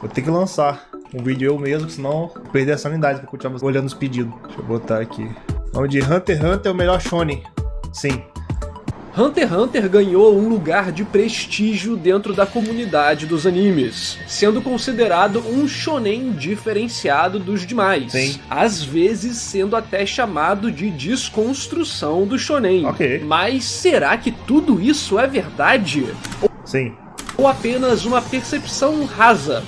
Vou ter que lançar um vídeo eu mesmo, senão vou perder a sanidade pra continuar olhando os pedidos. Deixa eu botar aqui. Nome de Hunter x Hunter é o melhor shonen. Sim. Hunter x Hunter ganhou um lugar de prestígio dentro da comunidade dos animes, sendo considerado um shonen diferenciado dos demais. Sim. Às vezes sendo até chamado de desconstrução do shonen. Ok. Mas será que tudo isso é verdade? Sim. Ou apenas uma percepção rasa,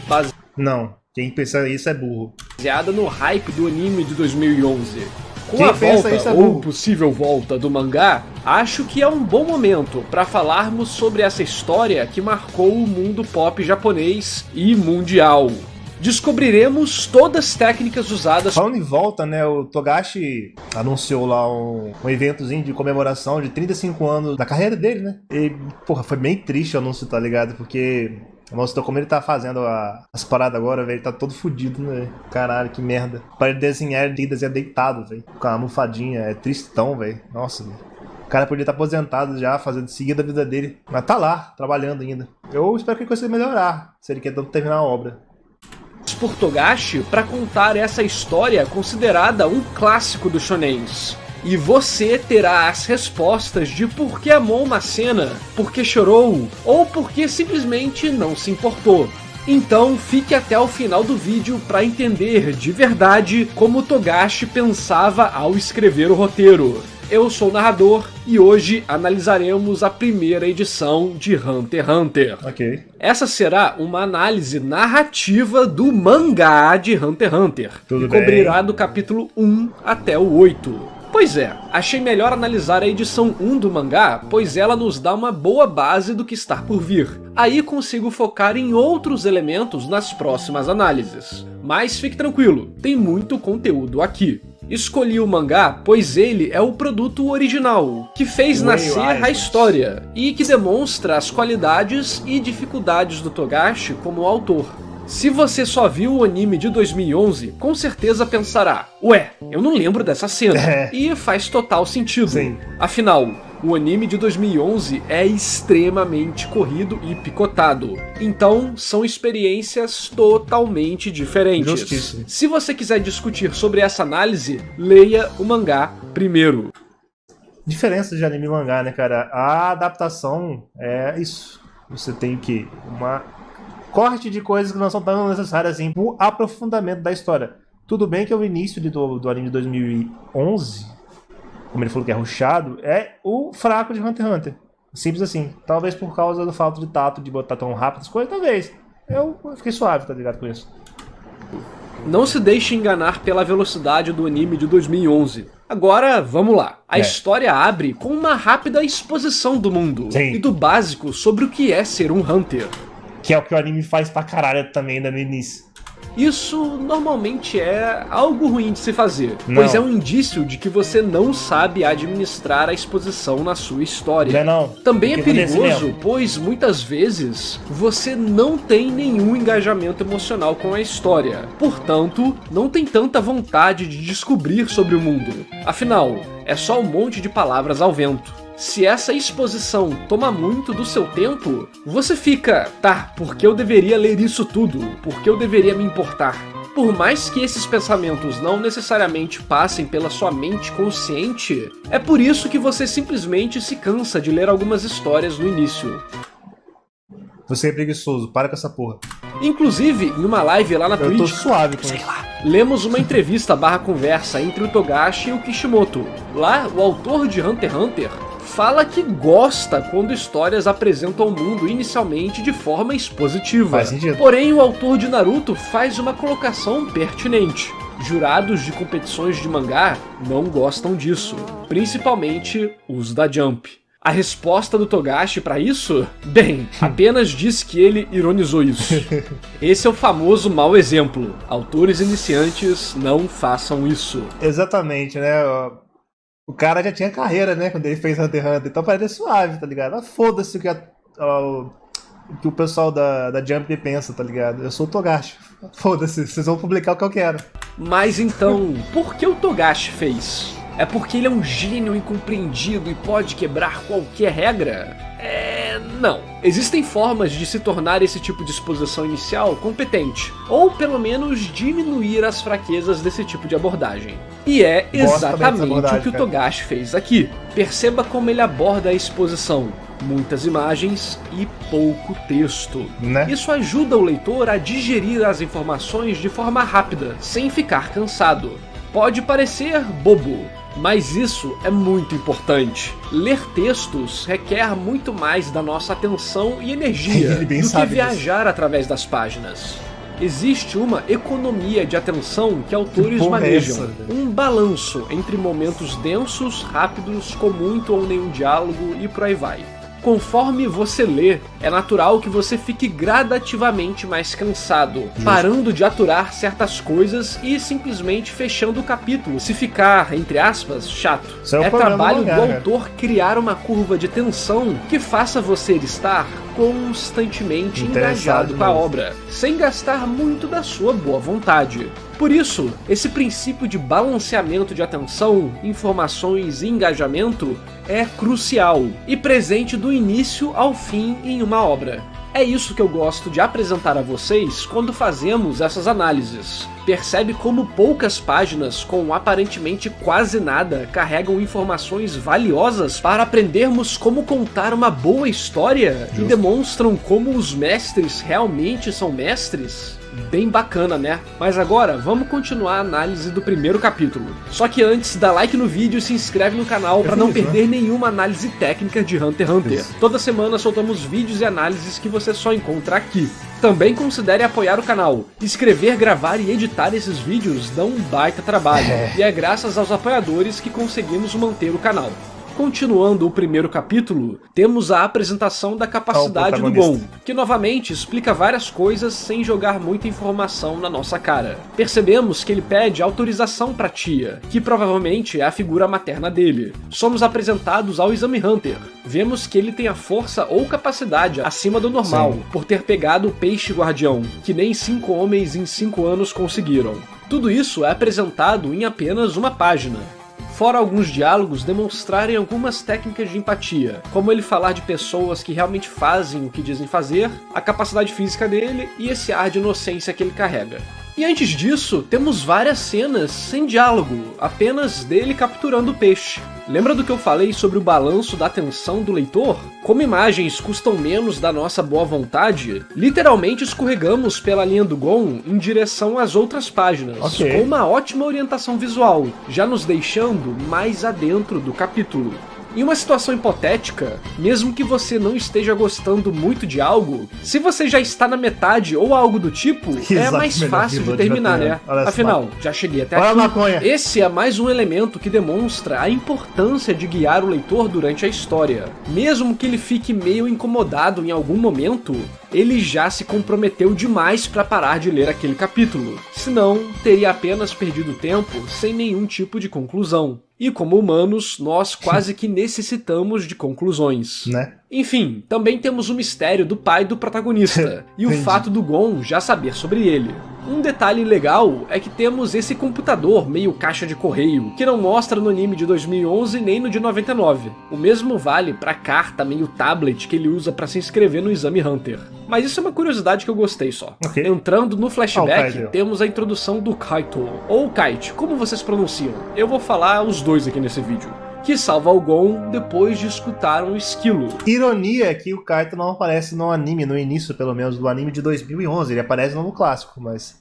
Não. Quem pensa isso é burro. baseada no hype do anime de 2011? Com Quem a pensa volta isso é ou burro. possível volta do mangá, acho que é um bom momento para falarmos sobre essa história que marcou o mundo pop japonês e mundial. Descobriremos todas as técnicas usadas. Falando em volta, né, o Togashi anunciou lá um eventozinho de comemoração de 35 anos da carreira dele, né? E, porra, foi bem triste o anúncio, tá ligado? Porque, nossa, como ele tá fazendo as paradas agora, velho, tá todo fudido, né? Caralho, que merda. Para ele desenhar, ele desenha deitado, velho, com a almofadinha, é tristão, velho. Nossa, velho. O cara podia estar aposentado já, seguindo a vida dele, mas tá lá, trabalhando ainda. Eu espero que ele consiga melhorar, se ele quer tanto terminar a obra. Por Togashi para contar essa história considerada um clássico dos shonens. E você terá as respostas de por que amou uma cena, por que chorou, ou por que simplesmente não se importou. Então fique até o final do vídeo para entender de verdade como Togashi pensava ao escrever o roteiro. Eu sou o narrador e hoje analisaremos a primeira edição de Hunter x Hunter. Ok. Essa será uma análise narrativa do mangá de Hunter x Hunter, Tudo que bem. cobrirá do capítulo 1 até o 8. Pois é, achei melhor analisar a edição 1 do mangá, pois ela nos dá uma boa base do que está por vir. Aí consigo focar em outros elementos nas próximas análises. Mas fique tranquilo, tem muito conteúdo aqui. Escolhi o mangá pois ele é o produto original, que fez nascer a história, e que demonstra as qualidades e dificuldades do Togashi como autor. Se você só viu o anime de 2011, com certeza pensará, ué, eu não lembro dessa cena, e faz total sentido. Sim. Afinal, o anime de 2011 é extremamente corrido e picotado, então são experiências totalmente diferentes. Justíssimo. Se você quiser discutir sobre essa análise, leia o mangá primeiro. Diferença de anime e mangá, né, cara? A adaptação é isso. Você tem que uma corte de coisas que não são tão necessárias assim pro aprofundamento da história. Tudo bem que o início do anime de 2011, como ele falou que é rushado, é o fraco de Hunter x Hunter. Simples assim. Talvez por causa do fato de tato, de botar tão rápido as coisas, talvez. Eu fiquei suave, tá ligado com isso. Não se deixe enganar pela velocidade do anime de 2011. Agora, vamos lá. A história abre com uma rápida exposição do mundo. Sim. E do básico sobre o que é ser um Hunter. Que é o que o anime faz pra caralho também, ainda no início. Isso normalmente é algo ruim de se fazer, Não. pois é um indício de que você não sabe administrar a exposição na sua história. Não. Também é Porque perigoso, pois muitas vezes você não tem nenhum engajamento emocional com a história, portanto, não tem tanta vontade de descobrir sobre o mundo. Afinal, é só um monte de palavras ao vento. Se essa exposição toma muito do seu tempo, você fica, tá, por que eu deveria ler isso tudo? Por que eu deveria me importar? Por mais que esses pensamentos não necessariamente passem pela sua mente consciente, é por isso que você simplesmente se cansa de ler algumas histórias no início. Você é preguiçoso, para com essa porra. Inclusive, em uma live lá na Eu tô Twitch, suave com isso. lemos uma entrevista /conversa entre o Togashi e o Kishimoto. Lá, o autor de Hunter x Hunter fala que gosta quando histórias apresentam o mundo inicialmente de forma expositiva. Faz sentido. Porém, o autor de Naruto faz uma colocação pertinente. Jurados de competições de mangá não gostam disso, principalmente os da Jump. A resposta do Togashi pra isso? Bem, apenas diz que ele ironizou isso. Esse é o famoso mau exemplo. Autores iniciantes não façam isso. Exatamente, né? O cara já tinha carreira, né? Quando ele fez Hunter x Hunter. Então parece suave, tá ligado? Mas foda-se o que o pessoal da Jump pensa, tá ligado? Eu sou o Togashi. Foda-se, vocês vão publicar o que eu quero. Mas então, por que o Togashi fez? É porque ele é um gênio incompreendido e pode quebrar qualquer regra? Não. Existem formas de se tornar esse tipo de exposição inicial competente, ou pelo menos diminuir as fraquezas desse tipo de abordagem. E é exatamente o que o Togashi fez aqui. Perceba como ele aborda a exposição. Muitas imagens e pouco texto. Isso ajuda o leitor a digerir as informações de forma rápida, sem ficar cansado. Pode parecer bobo, mas isso é muito importante. Ler textos requer muito mais da nossa atenção e energia do que viajar através das páginas. Existe uma economia de atenção que autores manejam, um balanço entre momentos densos, rápidos, com muito ou nenhum diálogo e por aí vai. Conforme você lê, é natural que você fique gradativamente mais cansado, parando de aturar certas coisas e simplesmente fechando o capítulo, se ficar, entre aspas, chato. É trabalho do autor criar uma curva de tensão que faça você estar constantemente engajado com a obra, sem gastar muito da sua boa vontade. Por isso, esse princípio de balanceamento de atenção, informações e engajamento é crucial e presente do início ao fim em uma obra. É isso que eu gosto de apresentar a vocês quando fazemos essas análises. Percebe como poucas páginas, com aparentemente quase nada, carregam informações valiosas para aprendermos como contar uma boa história e demonstram como os mestres realmente são mestres? Bem bacana, né? Mas agora, vamos continuar a análise do primeiro capítulo. Só que antes, dá like no vídeo e se inscreve no canal para não perder nenhuma análise técnica de Hunter x Hunter. Toda semana soltamos vídeos e análises que você só encontra aqui. Também considere apoiar o canal. Escrever, gravar e editar esses vídeos dão um baita trabalho. E é graças aos apoiadores que conseguimos manter o canal. Continuando o primeiro capítulo, temos a apresentação da capacidade do Gon, que novamente explica várias coisas sem jogar muita informação na nossa cara. Percebemos que ele pede autorização pra tia, que provavelmente é a figura materna dele. Somos apresentados ao Exame Hunter. Vemos que ele tem a força ou capacidade acima do normal, por ter pegado o peixe guardião, que nem 5 homens em 5 anos conseguiram. Tudo isso é apresentado em apenas uma página. Fora alguns diálogos demonstrarem algumas técnicas de empatia, como ele falar de pessoas que realmente fazem o que dizem fazer, a capacidade física dele e esse ar de inocência que ele carrega. E antes disso, temos várias cenas sem diálogo, apenas dele capturando o peixe. Lembra do que eu falei sobre o balanço da atenção do leitor? Como imagens custam menos da nossa boa vontade, literalmente escorregamos pela linha do Gon em direção às outras páginas, com uma ótima orientação visual, já nos deixando mais adentro do capítulo. Em uma situação hipotética, mesmo que você não esteja gostando muito de algo, se você já está na metade ou algo do tipo, é mais fácil de terminar, né? Afinal, já cheguei até aqui. Esse é mais um elemento que demonstra a importância de guiar o leitor durante a história. Mesmo que ele fique meio incomodado em algum momento, ele já se comprometeu demais para parar de ler aquele capítulo, senão teria apenas perdido tempo sem nenhum tipo de conclusão. E como humanos, nós quase que necessitamos de conclusões. Enfim, também temos o mistério do pai do protagonista, e o fato do Gon já saber sobre ele. Um detalhe legal é que temos esse computador meio caixa de correio, que não mostra no anime de 2011 nem no de 99. O mesmo vale pra carta meio tablet que ele usa pra se inscrever no Exame Hunter. Mas isso é uma curiosidade que eu gostei só. Entrando no flashback, temos a introdução do Kaito, ou Kite, como vocês pronunciam. Eu vou falar os dois aqui nesse vídeo. Que salva o Gon depois de escutar um esquilo. Ironia é que o Kaito não aparece no anime, no início pelo menos do anime de 2011, ele aparece no clássico, mas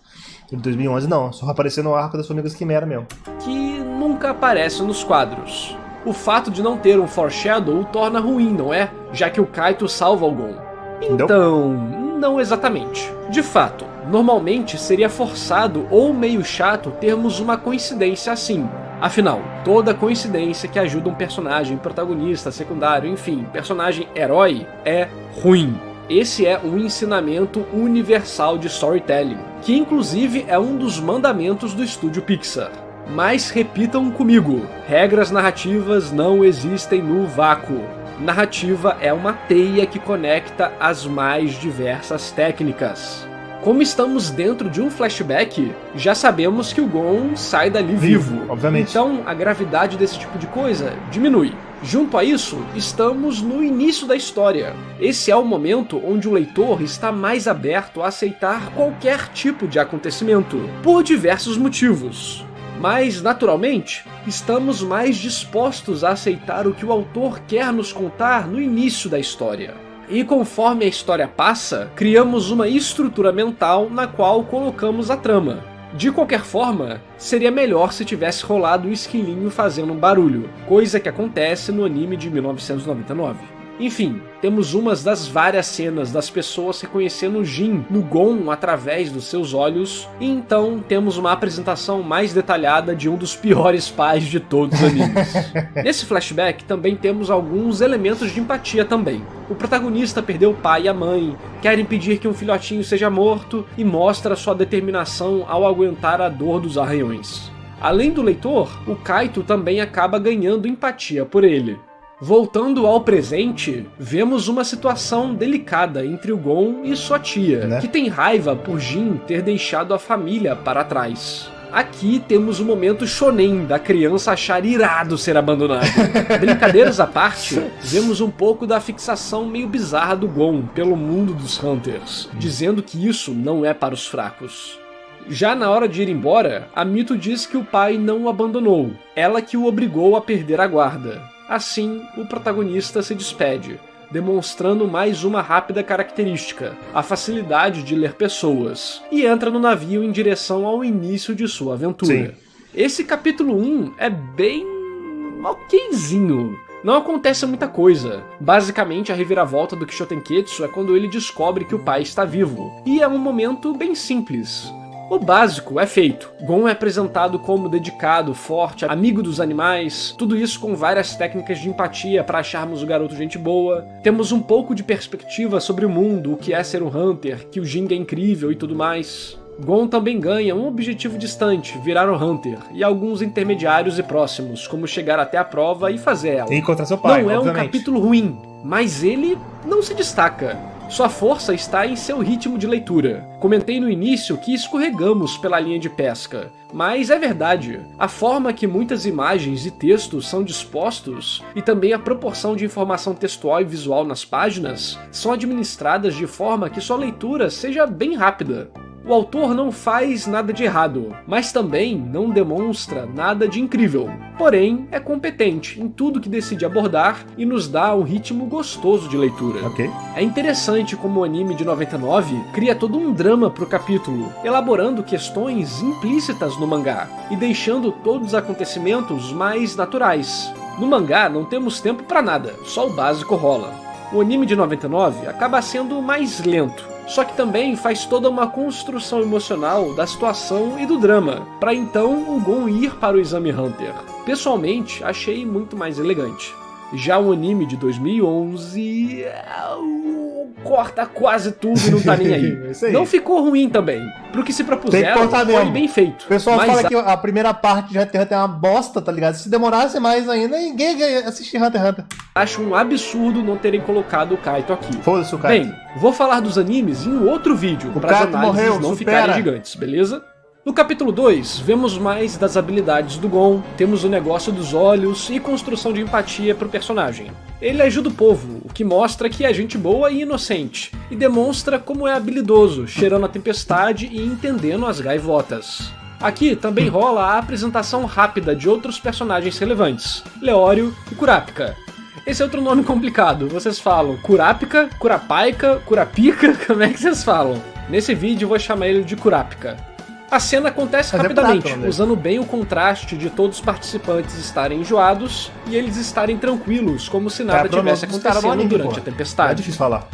de 2011 não, só apareceu no arco das Formigas Quimera mesmo. Que nunca aparece nos quadros. O fato de não ter um foreshadow o torna ruim, não é? Já que o Kaito salva o Gon. Então, não exatamente. De fato, normalmente seria forçado ou meio chato termos uma coincidência assim. Afinal, toda coincidência que ajuda um personagem protagonista, secundário, enfim, personagem herói, é ruim. Esse é um ensinamento universal de storytelling, que inclusive é um dos mandamentos do estúdio Pixar. Mas repitam comigo, regras narrativas não existem no vácuo. Narrativa é uma teia que conecta as mais diversas técnicas. Como estamos dentro de um flashback, já sabemos que o Gon sai dali vivo. Obviamente. Então a gravidade desse tipo de coisa diminui. Junto a isso, estamos no início da história. Esse é o momento onde o leitor está mais aberto a aceitar qualquer tipo de acontecimento, por diversos motivos. Mas, naturalmente, estamos mais dispostos a aceitar o que o autor quer nos contar no início da história. E conforme a história passa, criamos uma estrutura mental na qual colocamos a trama. De qualquer forma, seria melhor se tivesse rolado o esquilinho fazendo um barulho, coisa que acontece no anime de 1999. Enfim, temos umas das várias cenas das pessoas reconhecendo Jin no Gon através dos seus olhos, e então temos uma apresentação mais detalhada de um dos piores pais de todos os animes. Nesse flashback também temos alguns elementos de empatia também. O protagonista perdeu o pai e a mãe, quer impedir que um filhotinho seja morto e mostra sua determinação ao aguentar a dor dos arranhões. Além do leitor, o Kaito também acaba ganhando empatia por ele. Voltando ao presente, vemos uma situação delicada entre o Gon e sua tia, que tem raiva por Jin ter deixado a família para trás. Aqui temos o momento shonen da criança achar irado ser abandonado. Brincadeiras à parte, vemos um pouco da fixação meio bizarra do Gon pelo mundo dos Hunters, dizendo que isso não é para os fracos. Já na hora de ir embora, a Mito diz que o pai não o abandonou, ela que o obrigou a perder a guarda. Assim, o protagonista se despede, demonstrando mais uma rápida característica, a facilidade de ler pessoas, e entra no navio em direção ao início de sua aventura. Sim. Esse capítulo 1 é bem okzinho. Não acontece muita coisa. Basicamente, a reviravolta do Kishotenketsu é quando ele descobre que o pai está vivo, e é um momento bem simples. O básico é feito. Gon é apresentado como dedicado, forte, amigo dos animais, tudo isso com várias técnicas de empatia para acharmos o garoto gente boa. Temos um pouco de perspectiva sobre o mundo, o que é ser um Hunter, que o Jin é incrível e tudo mais. Gon também ganha um objetivo distante, virar um Hunter, e alguns intermediários e próximos, como chegar até a prova e fazer ela. E encontrar seu pai, não é obviamente. Um capítulo ruim, mas ele não se destaca. Sua força está em seu ritmo de leitura. Comentei no início que escorregamos pela linha de pesca, mas é verdade. A forma que muitas imagens e textos são dispostos, e também a proporção de informação textual e visual nas páginas, são administradas de forma que sua leitura seja bem rápida. O autor não faz nada de errado, mas também não demonstra nada de incrível. Porém, é competente em tudo que decide abordar e nos dá um ritmo gostoso de leitura. Okay. É interessante como o anime de 99 cria todo um drama pro capítulo, elaborando questões implícitas no mangá e deixando todos os acontecimentos mais naturais. No mangá não temos tempo pra nada, só o básico rola. O anime de 99 acaba sendo mais lento, só que também faz toda uma construção emocional da situação e do drama, para então o Gon ir para o Exame Hunter. Pessoalmente, achei muito mais elegante. Já o anime de 2011... corta quase tudo e não tá nem aí. Não ficou ruim também. Pro que se propuseram, foi bem feito. O pessoal fala que a primeira parte de Hunter x Hunter é uma bosta, tá ligado? Se demorasse mais ainda, ninguém ia assistir Hunter x Hunter. Acho um absurdo não terem colocado o Kaito aqui. Foda-se o Kaito. Bem, vou falar dos animes em outro vídeo, para as análises não ficarem gigantes, beleza? No capítulo 2, vemos mais das habilidades do Gon, temos o negócio dos olhos e construção de empatia pro personagem. Ele ajuda o povo, o que mostra que é gente boa e inocente, e demonstra como é habilidoso, cheirando a tempestade e entendendo as gaivotas. Aqui também rola a apresentação rápida de outros personagens relevantes, Leório e Kurapika. Esse é outro nome complicado, vocês falam Kurapika, Kurapika, Kurapika, como é que vocês falam? Nesse vídeo eu vou chamar ele de Kurapika. A cena acontece rapidamente, usando bem o contraste de todos os participantes estarem enjoados e eles estarem tranquilos, como se nada tivesse acontecendo durante a tempestade. É difícil falar.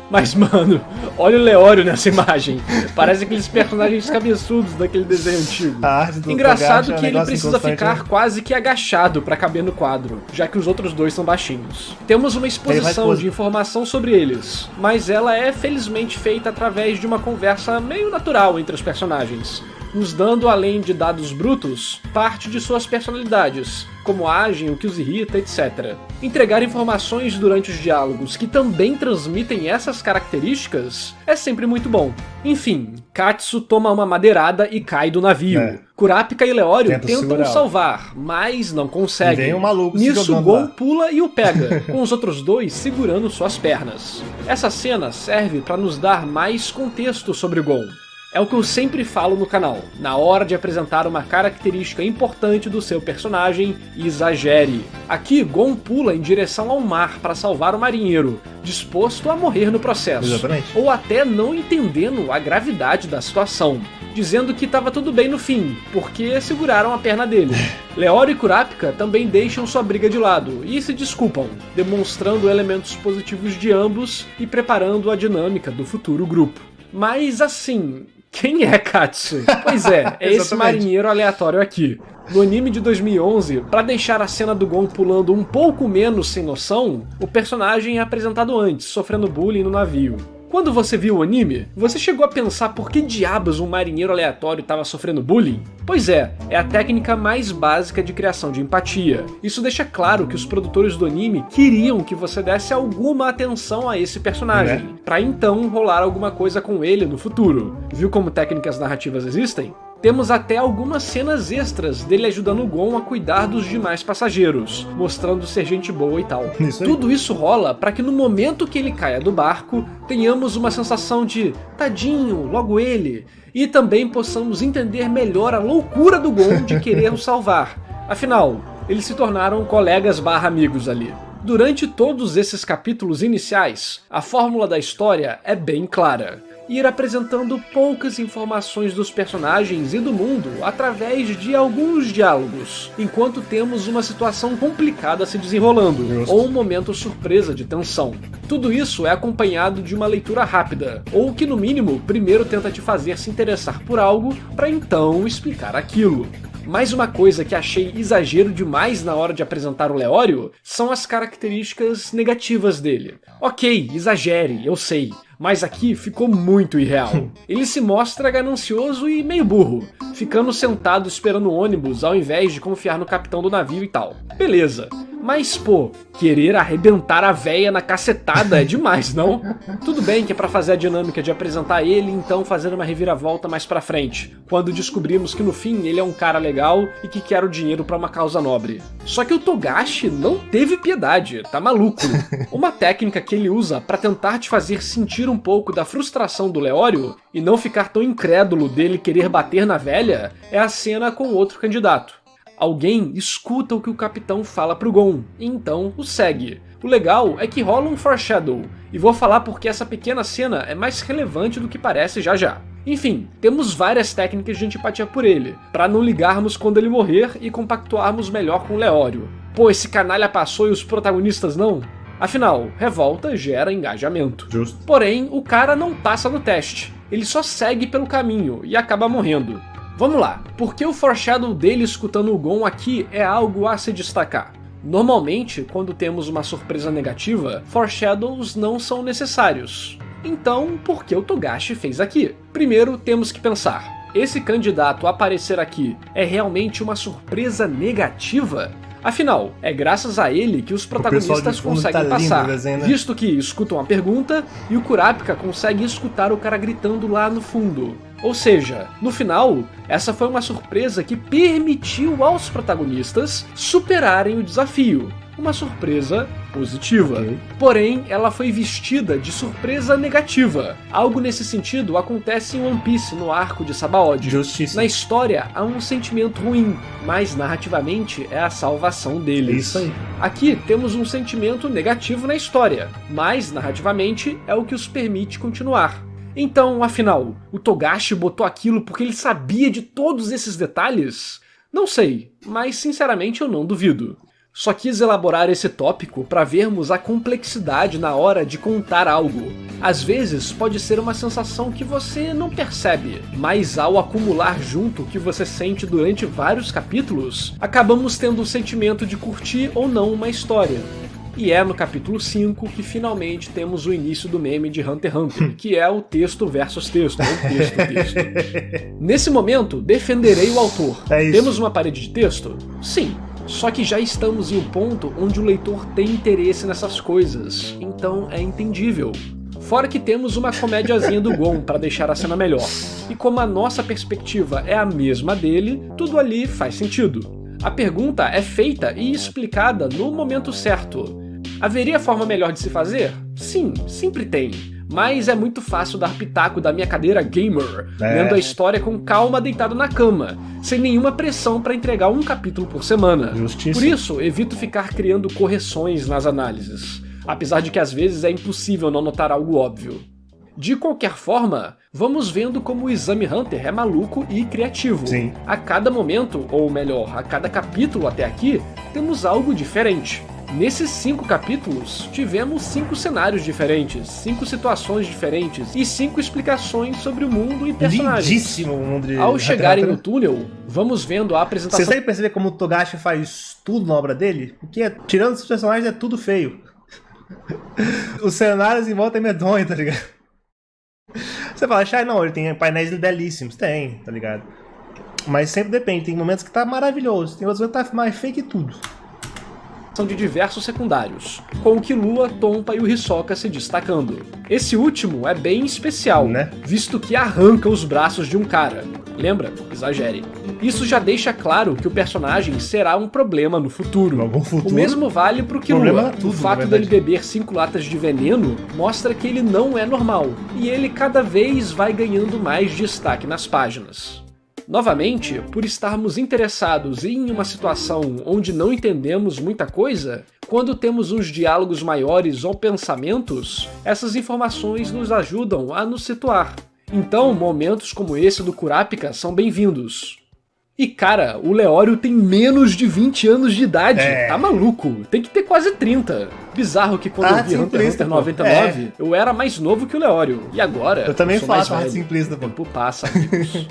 Mas, mano, olha o Leório nessa imagem. Parece aqueles personagens cabeçudos daquele desenho antigo. Engraçado que ele precisa ficar quase que agachado pra caber no quadro, já que os outros dois são baixinhos. Temos uma exposição de informação sobre eles, mas ela é felizmente feita através de uma conversa meio natural entre os personagens. nos dando, além de dados brutos, parte de suas personalidades, como agem, o que os irrita, etc. Entregar informações durante os diálogos que também transmitem essas características é sempre muito bom. Enfim, Katsu toma uma madeirada e cai do navio. Kurapika e Leório tentam o salvar, mas não conseguem. Vem um maluco Nisso, Gon pula e o pega, com os outros dois segurando suas pernas. Essa cena serve para nos dar mais contexto sobre Gon. É o que eu sempre falo no canal, na hora de apresentar uma característica importante do seu personagem, exagere. Aqui, Gon pula em direção ao mar para salvar o marinheiro, disposto a morrer no processo. Exatamente. Ou até não entendendo a gravidade da situação, dizendo que estava tudo bem no fim, porque seguraram a perna dele. Leório e Kurapika também deixam sua briga de lado e se desculpam, demonstrando elementos positivos de ambos e preparando a dinâmica do futuro grupo. Mas assim, quem é Katsu? Pois é esse marinheiro aleatório aqui. No anime de 2011, para deixar a cena do Gon pulando um pouco menos sem noção, o personagem é apresentado antes, sofrendo bullying no navio. Quando você viu o anime, você chegou a pensar por que diabos um marinheiro aleatório estava sofrendo bullying? Pois é a técnica mais básica de criação de empatia. Isso deixa claro que os produtores do anime queriam que você desse alguma atenção a esse personagem, para então rolar alguma coisa com ele no futuro. Viu como técnicas narrativas existem? Temos até algumas cenas extras dele ajudando o Gon a cuidar dos demais passageiros, mostrando ser gente boa e tal. Tudo isso rola para que no momento que ele caia do barco, tenhamos uma sensação de tadinho, logo ele, e também possamos entender melhor a loucura do Gon de querer o salvar. Afinal, eles se tornaram colegas/amigos ali. Durante todos esses capítulos iniciais, a fórmula da história é bem clara. Ir apresentando poucas informações dos personagens e do mundo através de alguns diálogos, enquanto temos uma situação complicada se desenrolando, ou um momento surpresa de tensão. Tudo isso é acompanhado de uma leitura rápida, ou que no mínimo primeiro tenta te fazer se interessar por algo para então explicar aquilo. Mais uma coisa que achei exagero demais na hora de apresentar o Leório são as características negativas dele. Ok, exagere, eu sei, mas aqui ficou muito irreal. Ele se mostra ganancioso e meio burro, ficando sentado esperando o ônibus ao invés de confiar no capitão do navio e tal. Beleza. Mas, pô, querer arrebentar a véia na cacetada é demais, não? Tudo bem que é pra fazer a dinâmica de apresentar ele e então fazer uma reviravolta mais pra frente, quando descobrimos que no fim ele é um cara legal e que quer o dinheiro pra uma causa nobre. Só que o Togashi não teve piedade, tá maluco? Uma técnica que ele usa pra tentar te fazer sentir um pouco da frustração do Leório e não ficar tão incrédulo dele querer bater na velha é a cena com outro candidato. Alguém escuta o que o capitão fala pro Gon, e então o segue. O legal é que rola um foreshadow, e vou falar porque essa pequena cena é mais relevante do que parece já já. Enfim, temos várias técnicas de antipatia por ele, pra não ligarmos quando ele morrer e compactuarmos melhor com o Leório. Pô, esse canalha passou e os protagonistas não? Afinal, revolta gera engajamento. Justo. Porém, o cara não passa no teste, ele só segue pelo caminho e acaba morrendo. Vamos lá, porque o foreshadow dele escutando o Gon aqui é algo a se destacar. Normalmente, quando temos uma surpresa negativa, foreshadows não são necessários. Então, por que o Togashi fez aqui? Primeiro, temos que pensar, esse candidato a aparecer aqui é realmente uma surpresa negativa? Afinal, é graças a ele que os protagonistas conseguem passar, visto que escutam a pergunta e o Kurapika consegue escutar o cara gritando lá no fundo. Ou seja, no final, essa foi uma surpresa que permitiu aos protagonistas superarem o desafio. Uma surpresa positiva. Porém, ela foi vestida de surpresa negativa. Algo nesse sentido acontece em One Piece no arco de Sabaody. Justiça. Na história, há um sentimento ruim, mas narrativamente é a salvação deles. Isso aí. Aqui temos um sentimento negativo na história, mas narrativamente é o que os permite continuar. Então, afinal, o Togashi botou aquilo porque ele sabia de todos esses detalhes? Não sei, mas sinceramente eu não duvido. Só quis elaborar esse tópico para vermos a complexidade na hora de contar algo. Às vezes pode ser uma sensação que você não percebe, mas ao acumular junto o que você sente durante vários capítulos, acabamos tendo o sentimento de curtir ou não uma história. E é no capítulo 5 que finalmente temos o início do meme de Hunter x Hunter, que é o texto versus texto, ou texto. Nesse momento, defenderei o autor. Temos uma parede de texto? Sim. Só que já estamos em um ponto onde o leitor tem interesse nessas coisas, então é entendível. Fora que temos uma comédiazinha do Gon para deixar a cena melhor. E como a nossa perspectiva é a mesma dele, tudo ali faz sentido. A pergunta é feita e explicada no momento certo. Haveria forma melhor de se fazer? Sim, sempre tem. Mas é muito fácil dar pitaco da minha cadeira gamer, lendo a história com calma deitado na cama, sem nenhuma pressão para entregar um capítulo por semana. Justiça. Por isso, evito ficar criando correções nas análises, apesar de que às vezes é impossível não notar algo óbvio. De qualquer forma, vamos vendo como o Exame Hunter é maluco e criativo. Sim. A cada momento, ou melhor, a cada capítulo até aqui, temos algo diferente. Nesses 5 capítulos, tivemos 5 cenários diferentes, 5 situações diferentes e 5 explicações sobre o mundo e personagens. Lindíssimo o mundo de Ao chegarem no túnel, vamos vendo a apresentação... Vocês conseguem perceber como o Togashi faz tudo na obra dele? Porque, tirando os personagens, é tudo feio. Os cenários em volta é medonho, tá ligado? Você fala, não, ele tem painéis belíssimos. Tem, tá ligado? Mas sempre depende, tem momentos que tá maravilhoso, tem outros momentos que tá mais feio que tudo. São de diversos secundários, com o Killua, Tompa e o Hisoka se destacando. Esse último é bem especial, né? Visto que arranca os braços de um cara. Lembra? Exagere. Isso já deixa claro que o personagem será um problema no futuro. Algum futuro? O mesmo vale pro Killua. O fato dele beber 5 latas de veneno mostra que ele não é normal, e ele cada vez vai ganhando mais destaque nas páginas. Novamente, por estarmos interessados em uma situação onde não entendemos muita coisa, quando temos uns diálogos maiores ou pensamentos, essas informações nos ajudam a nos situar. Então, momentos como esse do Kurapika são bem-vindos. E cara, o Leório tem menos de 20 anos de idade, tá maluco, tem que ter quase 30. Bizarro que quando eu vi Hunter x Hunter 99, eu era mais novo que o Leório, e agora eu também sou mais faço arte velho. simplista, pô. O tempo passa, amigos.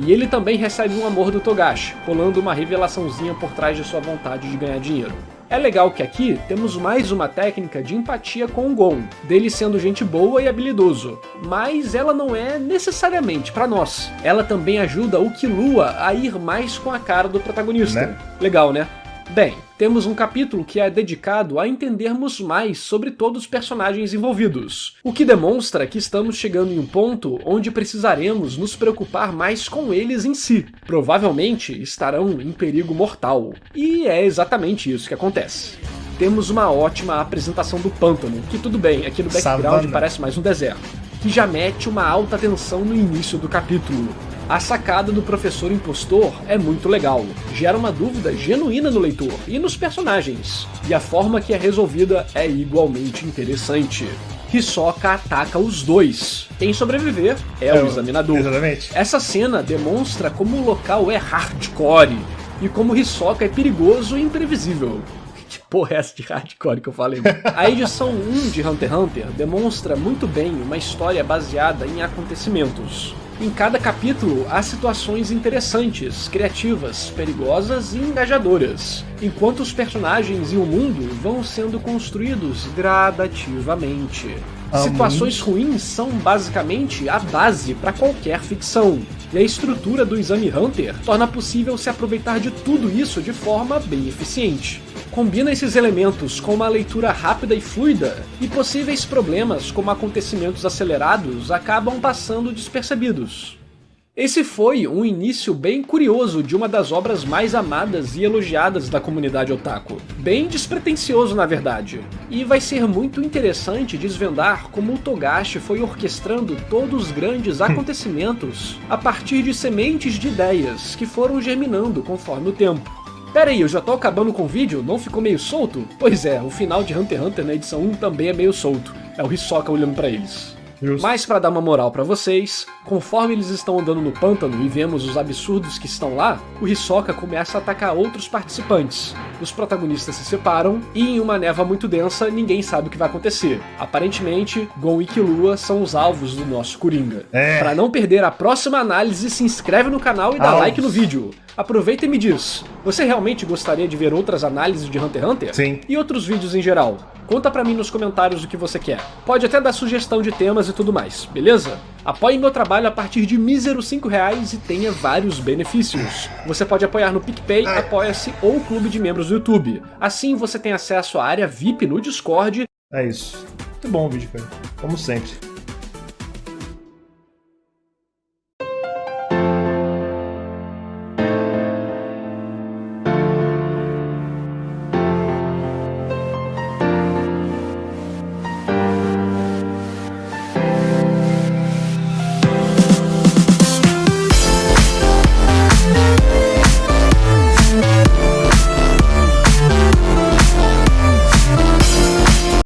E ele também recebe um amor do Togashi, rolando uma revelaçãozinha por trás de sua vontade de ganhar dinheiro. É legal que aqui temos mais uma técnica de empatia com o Gon, dele sendo gente boa e habilidoso, mas ela não é necessariamente pra nós. Ela também ajuda o Killua a ir mais com a cara do protagonista. Né? Legal, né? Bem, temos um capítulo que é dedicado a entendermos mais sobre todos os personagens envolvidos, o que demonstra que estamos chegando em um ponto onde precisaremos nos preocupar mais com eles em si. Provavelmente estarão em perigo mortal, e é exatamente isso que acontece. Temos uma ótima apresentação do pântano, que tudo bem, aqui no background Savana. parece mais um deserto, que já mete uma alta tensão no início do capítulo. A sacada do professor impostor é muito legal, gera uma dúvida genuína no leitor e nos personagens, e a forma que é resolvida é igualmente interessante. Hisoka ataca os dois. Quem sobreviver é o examinador. Exatamente. Essa cena demonstra como o local é hardcore, e como Hisoka é perigoso e imprevisível. Que porra é essa de hardcore que eu falei? A edição 1 de Hunter x Hunter demonstra muito bem uma história baseada em acontecimentos. Em cada capítulo, há situações interessantes, criativas, perigosas e engajadoras, enquanto os personagens e o mundo vão sendo construídos gradativamente. Situações ruins são basicamente a base para qualquer ficção, e a estrutura do Exame Hunter torna possível se aproveitar de tudo isso de forma bem eficiente. Combina esses elementos com uma leitura rápida e fluida, e possíveis problemas como acontecimentos acelerados acabam passando despercebidos. Esse foi um início bem curioso de uma das obras mais amadas e elogiadas da comunidade otaku. Bem despretensioso, na verdade. E vai ser muito interessante desvendar como o Togashi foi orquestrando todos os grandes acontecimentos a partir de sementes de ideias que foram germinando conforme o tempo. Pera aí, eu já tô acabando com o vídeo? Não ficou meio solto? Pois é, o final de Hunter x Hunter na edição 1 também é meio solto. É o Hisoka olhando pra eles. Justo. Mas pra dar uma moral pra vocês, conforme eles estão andando no pântano e vemos os absurdos que estão lá, o Hisoka começa a atacar outros participantes. Os protagonistas se separam e em uma névoa muito densa, ninguém sabe o que vai acontecer. Aparentemente, Gon e Killua são os alvos do nosso Coringa. Pra não perder a próxima análise, se inscreve no canal e dá like no vídeo. Aproveita e me diz, você realmente gostaria de ver outras análises de Hunter x Hunter? Sim. E outros vídeos em geral? Conta pra mim nos comentários o que você quer. Pode até dar sugestão de temas e tudo mais, beleza? Apoie meu trabalho a partir de míseros R$5 e tenha vários benefícios. Você pode apoiar no PicPay, Apoia-se ou Clube de Membros do YouTube. Assim você tem acesso à área VIP no Discord. É isso. Muito bom o vídeo, cara. Como sempre.